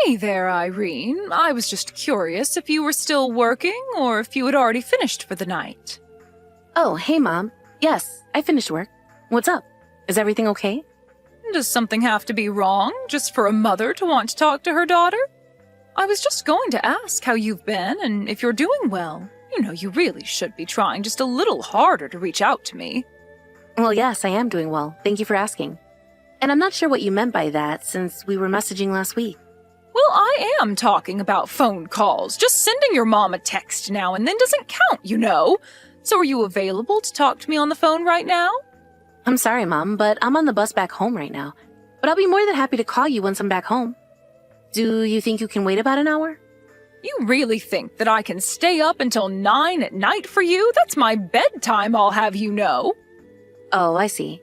Hey there, Irene. I was just curious if you were still working or if you had already finished for the night. Oh, hey, Mom. Yes, I finished work. What's up? Is everything okay? Does something have to be wrong just for a mother to want to talk to her daughter? I was just going to ask how you've been and if you're doing well. You know, you really should be trying just a little harder to reach out to me. Well, yes, I am doing well. Thank you for asking. And I'm not sure what you meant by that since we were messaging last week. Well, I am talking about phone calls. Just sending your mom a text now and then doesn't count, you know. So are you available to talk to me on the phone right now? I'm sorry, Mom, but I'm on the bus back home right now. But I'll be more than happy to call you once I'm back home. Do you think you can wait about an hour? You really think that I can stay up until 9 at night for you? That's my bedtime, I'll have you know. Oh, I see.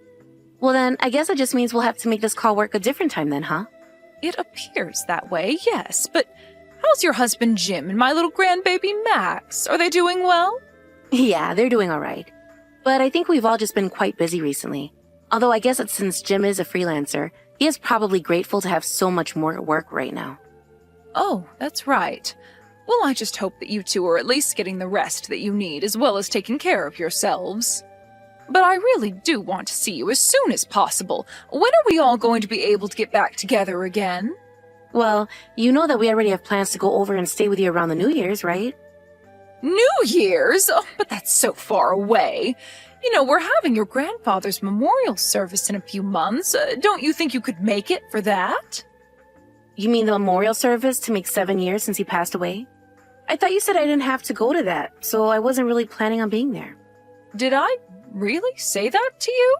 Well then, I guess it just means we'll have to make this call work a different time then, huh? It appears that way, yes, but how's your husband Jim and my little grandbaby Max? Are they doing well? Yeah, they're doing all right. But I think we've all just been quite busy recently. Although I guess it's since Jim is a freelancer, he is probably grateful to have so much more work right now. Oh, that's right. Well, I just hope that you two are at least getting the rest that you need as well as taking care of yourselves. But I really do want to see you as soon as possible. When are we all going to be able to get back together again? Well, you know that we already have plans to go over and stay with you around the New Year's, right? New Year's? Oh, but that's so far away. You know, we're having your grandfather's memorial service in a few months. Don't you think you could make it for that? You mean the memorial service to make 7 years since he passed away? I thought you said I didn't have to go to that, so I wasn't really planning on being there. Did I really say that to you?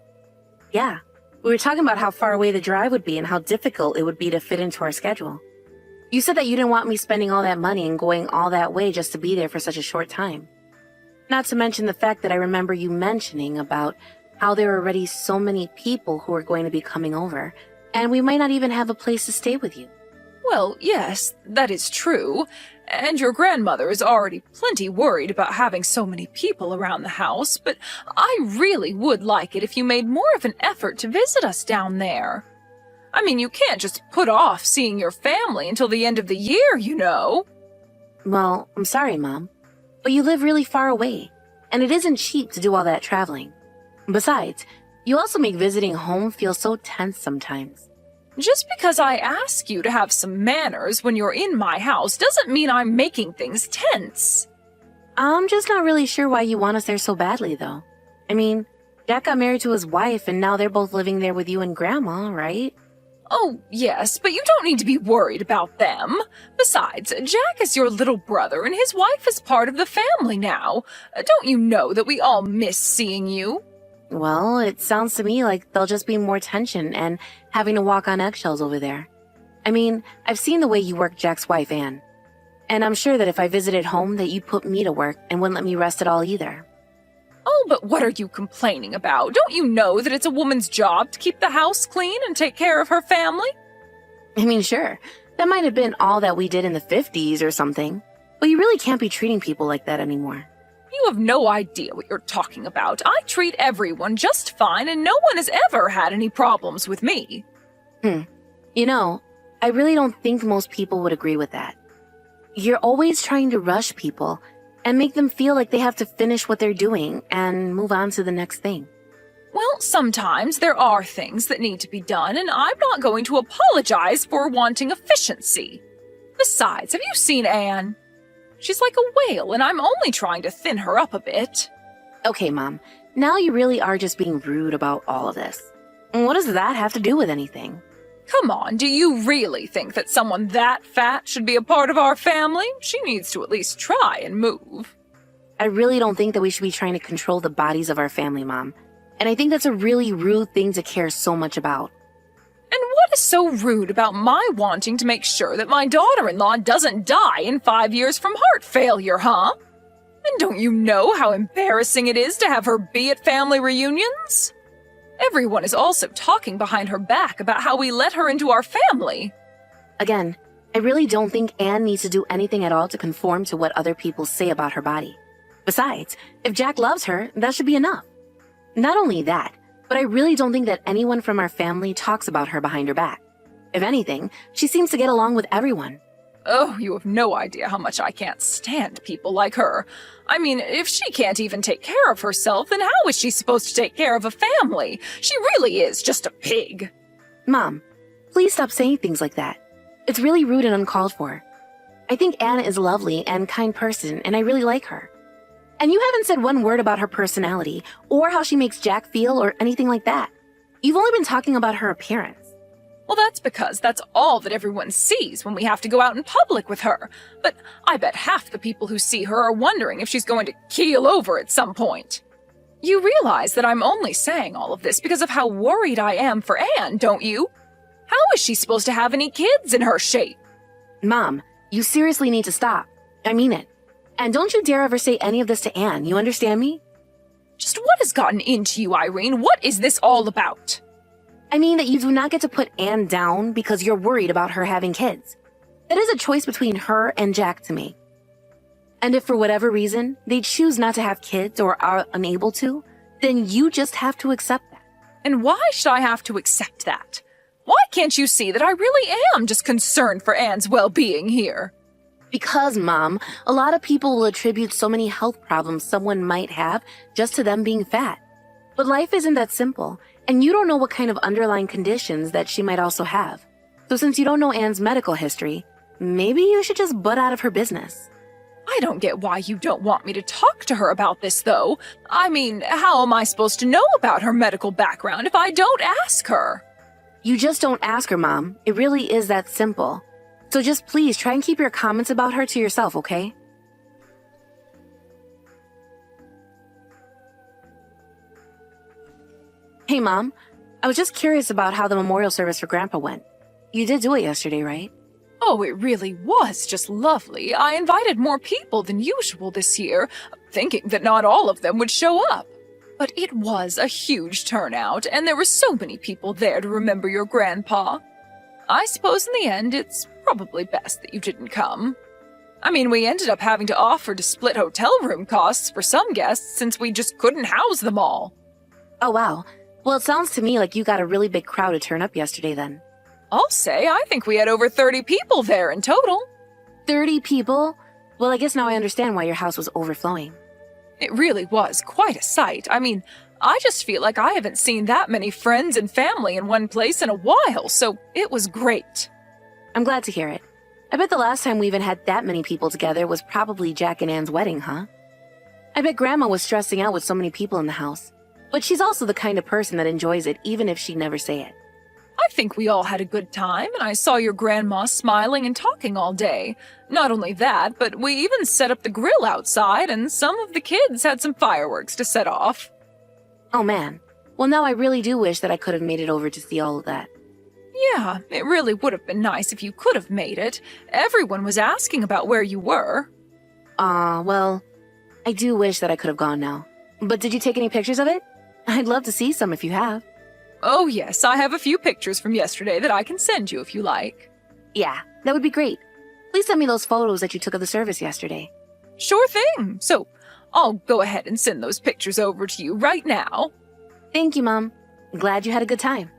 Yeah. We were talking about how far away the drive would be and how difficult it would be to fit into our schedule. You said that you didn't want me spending all that money and going all that way just to be there for such a short time. Not to mention the fact that I remember you mentioning about how there are already so many people who are going to be coming over, and we might not even have a place to stay with you. Well, yes, that is true. And your grandmother is already plenty worried about having so many people around the house, but I really would like it if you made more of an effort to visit us down there. I mean, you can't just put off seeing your family until the end of the year, you know. Well, I'm sorry, Mom, but you live really far away, and it isn't cheap to do all that traveling. Besides, you also make visiting home feel so tense sometimes. Just because I ask you to have some manners when you're in my house doesn't mean I'm making things tense. I'm just not really sure why you want us there so badly, though. I mean, Jack got married to his wife, and now they're both living there with you and Grandma, right? Oh, yes, but you don't need to be worried about them. Besides, Jack is your little brother, and his wife is part of the family now. Don't you know that we all miss seeing you? Well, it sounds to me like there'll just be more tension and having to walk on eggshells over there. I mean, I've seen the way you work Jack's wife, Anne. And I'm sure that if I visited home that you'd put me to work and wouldn't let me rest at all either. Oh, but what are you complaining about? Don't you know that it's a woman's job to keep the house clean and take care of her family? I mean, sure, that might have been all that we did in the 50s or something. But you really can't be treating people like that anymore. You have no idea what you're talking about. I treat everyone just fine, and no one has ever had any problems with me. You know, I really don't think most people would agree with that. You're always trying to rush people and make them feel like they have to finish what they're doing and move on to the next thing. Well, sometimes there are things that need to be done, and I'm not going to apologize for wanting efficiency. Besides, have you seen Anne? She's like a whale, and I'm only trying to thin her up a bit. Okay, Mom, now you really are just being rude about all of this. And what does that have to do with anything? Come on, do you really think that someone that fat should be a part of our family? She needs to at least try and move. I really don't think that we should be trying to control the bodies of our family, Mom. And I think that's a really rude thing to care so much about. And what is so rude about my wanting to make sure that my daughter-in-law doesn't die in 5 years from heart failure, huh? And don't you know how embarrassing it is to have her be at family reunions? Everyone is also talking behind her back about how we let her into our family. Again, I really don't think Anne needs to do anything at all to conform to what other people say about her body. Besides, if Jack loves her, that should be enough. Not only that, but I really don't think that anyone from our family talks about her behind her back. If anything, she seems to get along with everyone. Oh, you have no idea how much I can't stand people like her. I mean, if she can't even take care of herself, then how is she supposed to take care of a family? She really is just a pig. Mom, please stop saying things like that. It's really rude and uncalled for. I think Anna is a lovely and kind person, and I really like her. And you haven't said one word about her personality, or how she makes Jack feel, or anything like that. You've only been talking about her appearance. Well, that's because that's all that everyone sees when we have to go out in public with her. But I bet half the people who see her are wondering if she's going to keel over at some point. You realize that I'm only saying all of this because of how worried I am for Anne, don't you? How is she supposed to have any kids in her shape? Mom, you seriously need to stop. I mean it. And don't you dare ever say any of this to Anne, you understand me? Just what has gotten into you, Irene? What is this all about? I mean that you do not get to put Anne down because you're worried about her having kids. That is a choice between her and Jack to make. And if for whatever reason they choose not to have kids or are unable to, then you just have to accept that. And why should I have to accept that? Why can't you see that I really am just concerned for Anne's well-being here? Because, Mom, a lot of people will attribute so many health problems someone might have just to them being fat. But life isn't that simple, and you don't know what kind of underlying conditions that she might also have. So since you don't know Anne's medical history, maybe you should just butt out of her business. I don't get why you don't want me to talk to her about this, though. I mean, how am I supposed to know about her medical background if I don't ask her? You just don't ask her, Mom. It really is that simple. So just please try and keep your comments about her to yourself, okay? Hey, Mom. I was just curious about how the memorial service for Grandpa went. You did do it yesterday, right? Oh, it really was just lovely. I invited more people than usual this year, thinking that not all of them would show up. But it was a huge turnout, and there were so many people there to remember your grandpa. I suppose in the end, it's probably best that you didn't come. I mean, we ended up having to offer to split hotel room costs for some guests since we just couldn't house them all. Oh, wow. Well, it sounds to me like you got a really big crowd to turn up yesterday then. I'll say I think we had over 30 people there in total. 30 people? Well, I guess now I understand why your house was overflowing. It really was quite a sight. I mean, I just feel like I haven't seen that many friends and family in one place in a while, so it was great. I'm glad to hear it. I bet the last time we even had that many people together was probably Jack and Anne's wedding, huh? I bet Grandma was stressing out with so many people in the house. But she's also the kind of person that enjoys it even if she'd never say it. I think we all had a good time, and I saw your grandma smiling and talking all day. Not only that, but we even set up the grill outside, and some of the kids had some fireworks to set off. Oh man. Well, now I really do wish that I could have made it over to see all of that. Yeah, it really would have been nice if you could have made it. Everyone was asking about where you were. Well, I do wish that I could have gone now. But did you take any pictures of it? I'd love to see some if you have. Oh yes, I have a few pictures from yesterday that I can send you if you like. Yeah, that would be great. Please send me those photos that you took of the service yesterday. Sure thing. So, I'll go ahead and send those pictures over to you right now. Thank you, Mom. I'm glad you had a good time.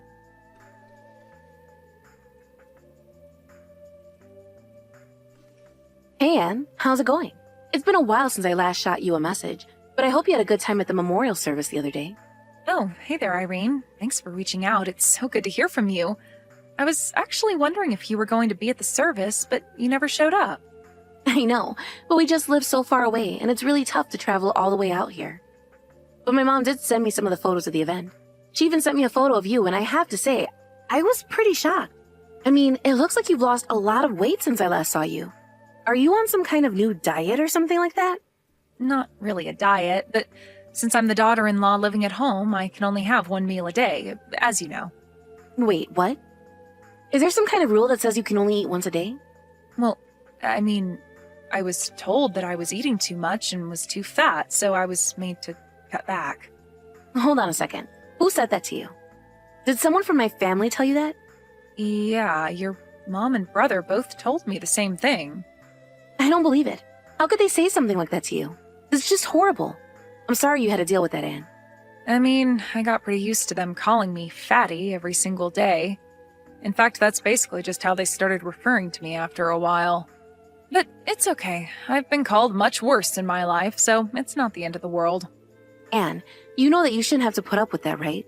Hey, Anne. How's it going? It's been a while since I last shot you a message, but I hope you had a good time at the memorial service the other day. Oh, hey there, Irene. Thanks for reaching out. It's so good to hear from you. I was actually wondering if you were going to be at the service, but you never showed up. I know, but we just live so far away, and it's really tough to travel all the way out here. But my mom did send me some of the photos of the event. She even sent me a photo of you, and I have to say, I was pretty shocked. I mean, it looks like you've lost a lot of weight since I last saw you. Are you on some kind of new diet or something like that? Not really a diet, but since I'm the daughter-in-law living at home, I can only have one meal a day, as you know. Wait, what? Is there some kind of rule that says you can only eat once a day? Well, I mean, I was told that I was eating too much and was too fat, so I was made to cut back. Hold on a second. Who said that to you? Did someone from my family tell you that? Yeah, your mom and brother both told me the same thing. I don't believe it. How could they say something like that to you? It's just horrible. I'm sorry you had to deal with that, Anne. I mean, I got pretty used to them calling me fatty every single day. In fact, that's basically just how they started referring to me after a while. But it's okay. I've been called much worse in my life, so it's not the end of the world. Anne, you know that you shouldn't have to put up with that, right?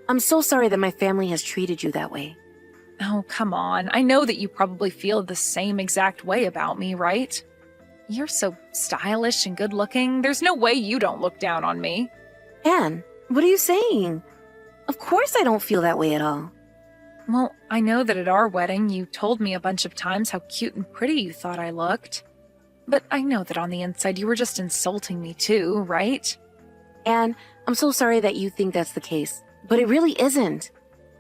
I'm so sorry that my family has treated you that way. Oh, come on. I know that you probably feel the same exact way about me, right? You're so stylish and good-looking. There's no way you don't look down on me. Anne, what are you saying? Of course I don't feel that way at all. Well, I know that at our wedding you told me a bunch of times how cute and pretty you thought I looked. But I know that on the inside you were just insulting me too, right? Anne, I'm so sorry that you think that's the case, but it really isn't.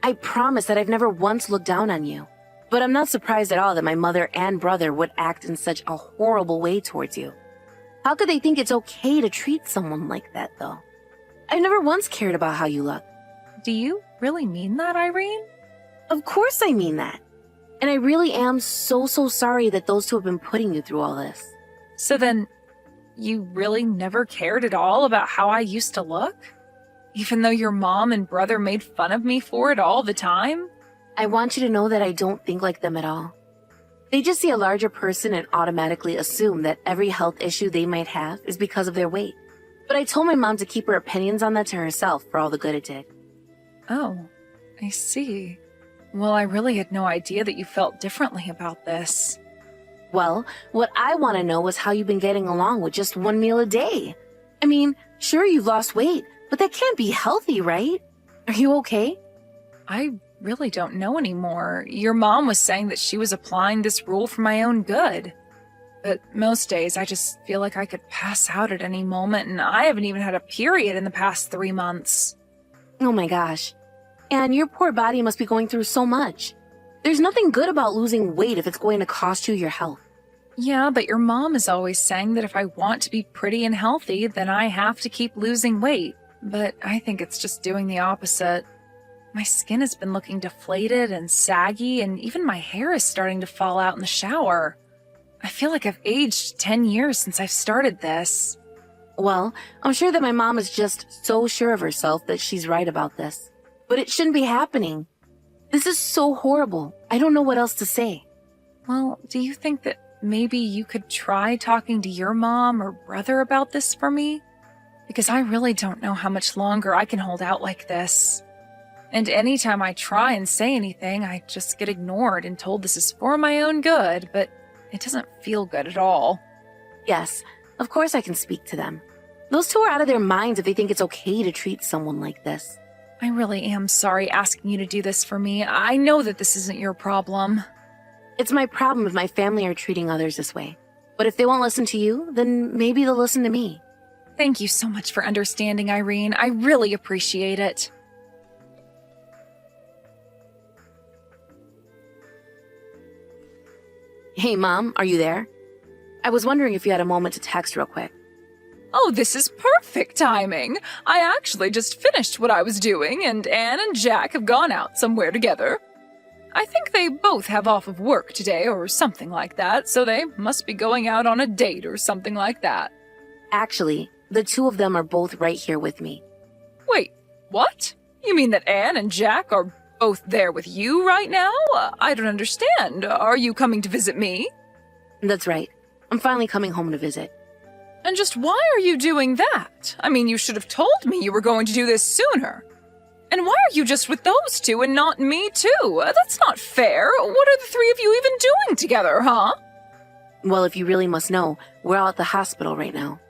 I promise that I've never once looked down on you. But I'm not surprised at all that my mother and brother would act in such a horrible way towards you. How could they think it's okay to treat someone like that, though? I've never once cared about how you look. Do you really mean that, Irene? Of course I mean that. And I really am so sorry that those two have been putting you through all this. So then, you really never cared at all about how I used to look? Even though your mom and brother made fun of me for it all the time? I want you to know that I don't think like them at all. They just see a larger person and automatically assume that every health issue they might have is because of their weight. But I told my mom to keep her opinions on that to herself for all the good it did. Oh, I see. Well, I really had no idea that you felt differently about this. Well, what I want to know is how you've been getting along with just one meal a day. I mean, sure, you've lost weight, but that can't be healthy, right? Are you okay? I really don't know anymore. Your mom was saying that she was applying this rule for my own good. But most days I just feel like I could pass out at any moment, and I haven't even had a period in the past 3 months. Oh my gosh. And your poor body must be going through so much. There's nothing good about losing weight if it's going to cost you your health. Yeah, but your mom is always saying that if I want to be pretty and healthy, then I have to keep losing weight. But I think it's just doing the opposite. My skin has been looking deflated and saggy, and even my hair is starting to fall out in the shower. I feel like I've aged 10 years since I've started this. Well, I'm sure that my mom is just so sure of herself that she's right about this. But it shouldn't be happening. This is so horrible. I don't know what else to say. Well, do you think that maybe you could try talking to your mom or brother about this for me? Because I really don't know how much longer I can hold out like this. And anytime I try and say anything, I just get ignored and told this is for my own good, but it doesn't feel good at all. Yes, of course I can speak to them. Those two are out of their minds if they think it's okay to treat someone like this. I really am sorry asking you to do this for me. I know that this isn't your problem. It's my problem if my family are treating others this way. But if they won't listen to you, then maybe they'll listen to me. Thank you so much for understanding, Irene. I really appreciate it. Hey, Mom, are you there? I was wondering if you had a moment to text real quick. Oh, this is perfect timing. I actually just finished what I was doing, and Anne and Jack have gone out somewhere together. I think they both have off of work today or something like that, so they must be going out on a date or something like that. Actually, the two of them are both right here with me. Wait, what? You mean that Anne and Jack are both there with you right now? I don't understand. Are you coming to visit me? That's right. I'm finally coming home to visit. And just why are you doing that? I mean, you should have told me you were going to do this sooner. And why are you just with those two and not me too? That's not fair. What are the three of you even doing together, huh? Well, if you really must know, we're all at the hospital right now.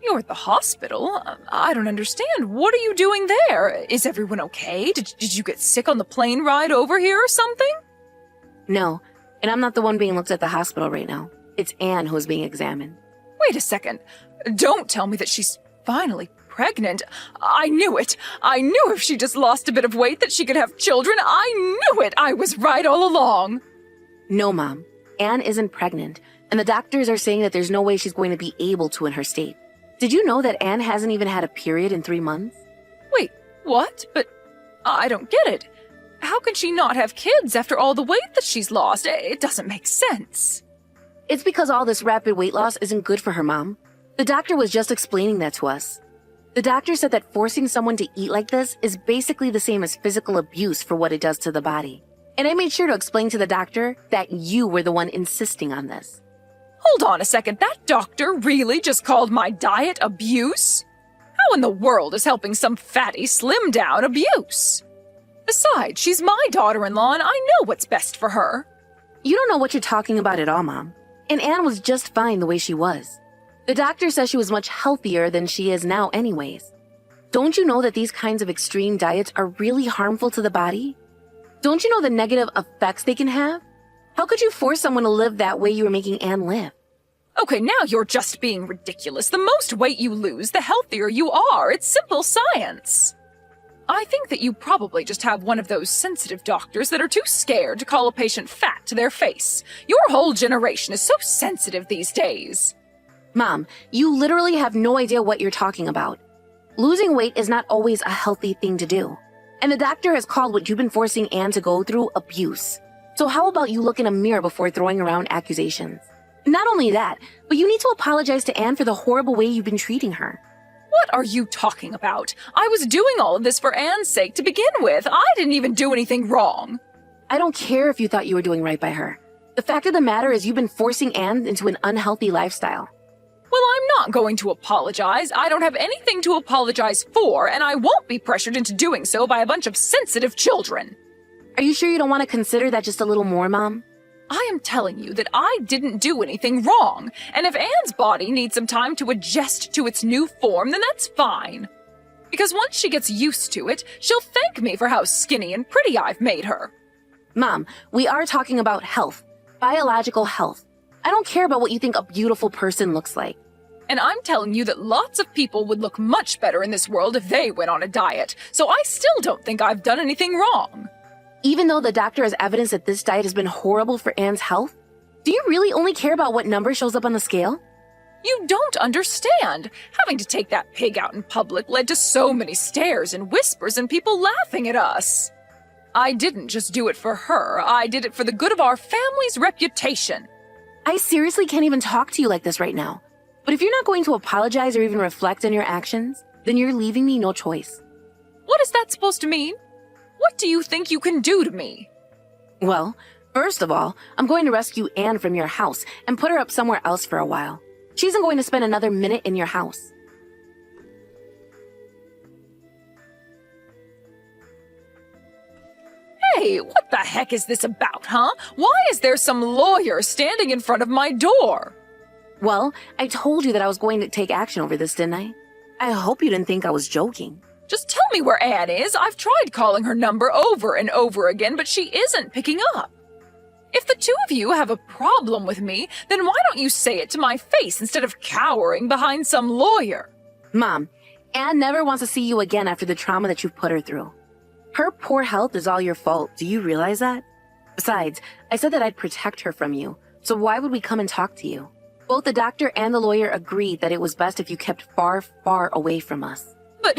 You're at the hospital? I don't understand. What are you doing there? Is everyone okay? Did you get sick on the plane ride over here or something? No, and I'm not the one being looked at the hospital right now. It's Anne who is being examined. Wait a second. Don't tell me that she's finally pregnant. I knew it. I knew if she just lost a bit of weight that she could have children. I knew it. I was right all along. No, Mom. Anne isn't pregnant, and the doctors are saying that there's no way she's going to be able to in her state. Did you know that Anne hasn't even had a period in 3 months? Wait, what? But I don't get it. How can she not have kids after all the weight that she's lost? It doesn't make sense. It's because all this rapid weight loss isn't good for her, Mom. The doctor was just explaining that to us. The doctor said that forcing someone to eat like this is basically the same as physical abuse for what it does to the body. And I made sure to explain to the doctor that you were the one insisting on this. Hold on a second, that doctor really just called my diet abuse? How in the world is helping some fatty slim down abuse? Besides, she's my daughter-in-law and I know what's best for her. You don't know what you're talking about at all, Mom. And Anne was just fine the way she was. The doctor says she was much healthier than she is now anyways. Don't you know that these kinds of extreme diets are really harmful to the body? Don't you know the negative effects they can have? How could you force someone to live that way you were making Anne live? Okay, now you're just being ridiculous. The most weight you lose, the healthier you are. It's simple science. I think that you probably just have one of those sensitive doctors that are too scared to call a patient fat to their face. Your whole generation is so sensitive these days. Mom, you literally have no idea what you're talking about. Losing weight is not always a healthy thing to do. And the doctor has called what you've been forcing Anne to go through abuse. So how about you look in a mirror before throwing around accusations? Not only that, but you need to apologize to Anne for the horrible way you've been treating her. What are you talking about? I was doing all of this for Anne's sake to begin with. I didn't even do anything wrong. I don't care if you thought you were doing right by her. The fact of the matter is you've been forcing Anne into an unhealthy lifestyle. Well, I'm not going to apologize. I don't have anything to apologize for, and I won't be pressured into doing so by a bunch of sensitive children. Are you sure you don't want to consider that just a little more, Mom? I am telling you that I didn't do anything wrong, and if Anne's body needs some time to adjust to its new form, then that's fine. Because once she gets used to it, she'll thank me for how skinny and pretty I've made her. Mom, we are talking about health, biological health. I don't care about what you think a beautiful person looks like. And I'm telling you that lots of people would look much better in this world if they went on a diet, so I still don't think I've done anything wrong. Even though the doctor has evidence that this diet has been horrible for Anne's health, do you really only care about what number shows up on the scale? You don't understand. Having to take that pig out in public led to so many stares and whispers and people laughing at us. I didn't just do it for her. I did it for the good of our family's reputation. I seriously can't even talk to you like this right now. But if you're not going to apologize or even reflect on your actions, then you're leaving me no choice. What is that supposed to mean? What do you think you can do to me? Well, first of all, I'm going to rescue Anne from your house and put her up somewhere else for a while. She isn't going to spend another minute in your house. Hey, what the heck is this about, huh? Why is there some lawyer standing in front of my door? Well, I told you that I was going to take action over this, didn't I? I hope you didn't think I was joking. Just tell me where Anne is. I've tried calling her number over and over again, but she isn't picking up. If the two of you have a problem with me, then why don't you say it to my face instead of cowering behind some lawyer? Mom, Anne never wants to see you again after the trauma that you've put her through. Her poor health is all your fault. Do you realize that? Besides, I said that I'd protect her from you, so why would we come and talk to you? Both the doctor and the lawyer agreed that it was best if you kept far, far away from us. But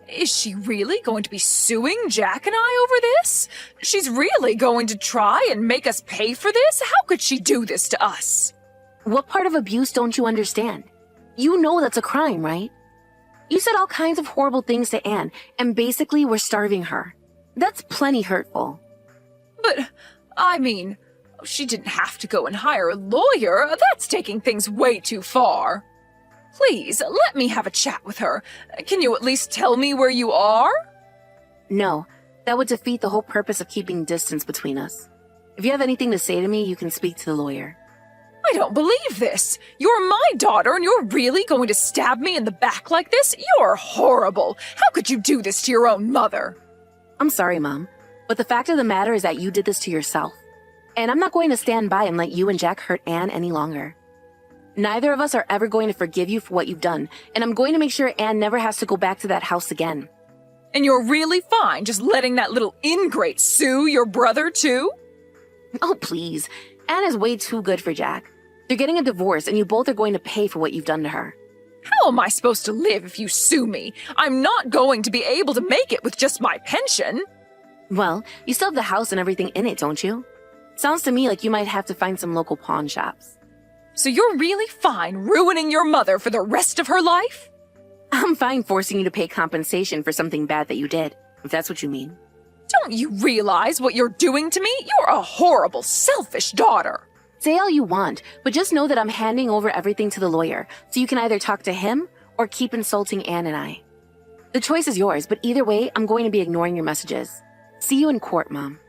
is she really going to be suing Jack and I over this? She's really going to try and make us pay for this? How could she do this to us? What part of abuse don't you understand? You know that's a crime, right? You said all kinds of horrible things to Anne, and basically were starving her. That's plenty hurtful. But, I mean, she didn't have to go and hire a lawyer. That's taking things way too far. Please, let me have a chat with her. Can you at least tell me where you are? No, that would defeat the whole purpose of keeping distance between us. If you have anything to say to me, you can speak to the lawyer. I don't believe this. You're my daughter and you're really going to stab me in the back like this? You're horrible. How could you do this to your own mother? I'm sorry, Mom, but the fact of the matter is that you did this to yourself. And I'm not going to stand by and let you and Jack hurt Anne any longer. Neither of us are ever going to forgive you for what you've done, and I'm going to make sure Anne never has to go back to that house again. And you're really fine just letting that little ingrate sue your brother too? Oh, please. Anne is way too good for Jack. They're getting a divorce, and you both are going to pay for what you've done to her. How am I supposed to live if you sue me? I'm not going to be able to make it with just my pension. Well, you still have the house and everything in it, don't you? Sounds to me like you might have to find some local pawn shops. So you're really fine ruining your mother for the rest of her life? I'm fine forcing you to pay compensation for something bad that you did, if that's what you mean. Don't you realize what you're doing to me? You're a horrible, selfish daughter. Say all you want, but just know that I'm handing over everything to the lawyer, so you can either talk to him or keep insulting Anne and I. The choice is yours, but either way, I'm going to be ignoring your messages. See you in court, Mom.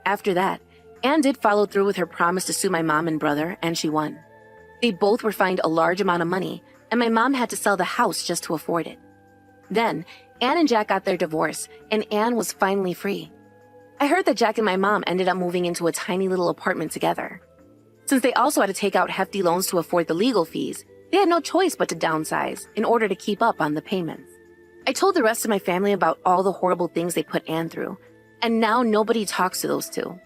After that, Anne did follow through with her promise to sue my mom and brother, and she won. They both were fined a large amount of money, and my mom had to sell the house just to afford it. Then, Anne and Jack got their divorce, and Anne was finally free. I heard that Jack and my mom ended up moving into a tiny little apartment together. Since they also had to take out hefty loans to afford the legal fees, they had no choice but to downsize in order to keep up on the payments. I told the rest of my family about all the horrible things they put Anne through, and now nobody talks to those two.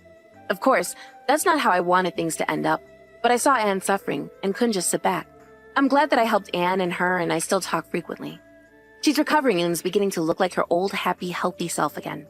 Of course, that's not how I wanted things to end up, but I saw Anne suffering and couldn't just sit back. I'm glad that I helped Anne and her, and I still talk frequently. She's recovering and is beginning to look like her old, happy, healthy self again.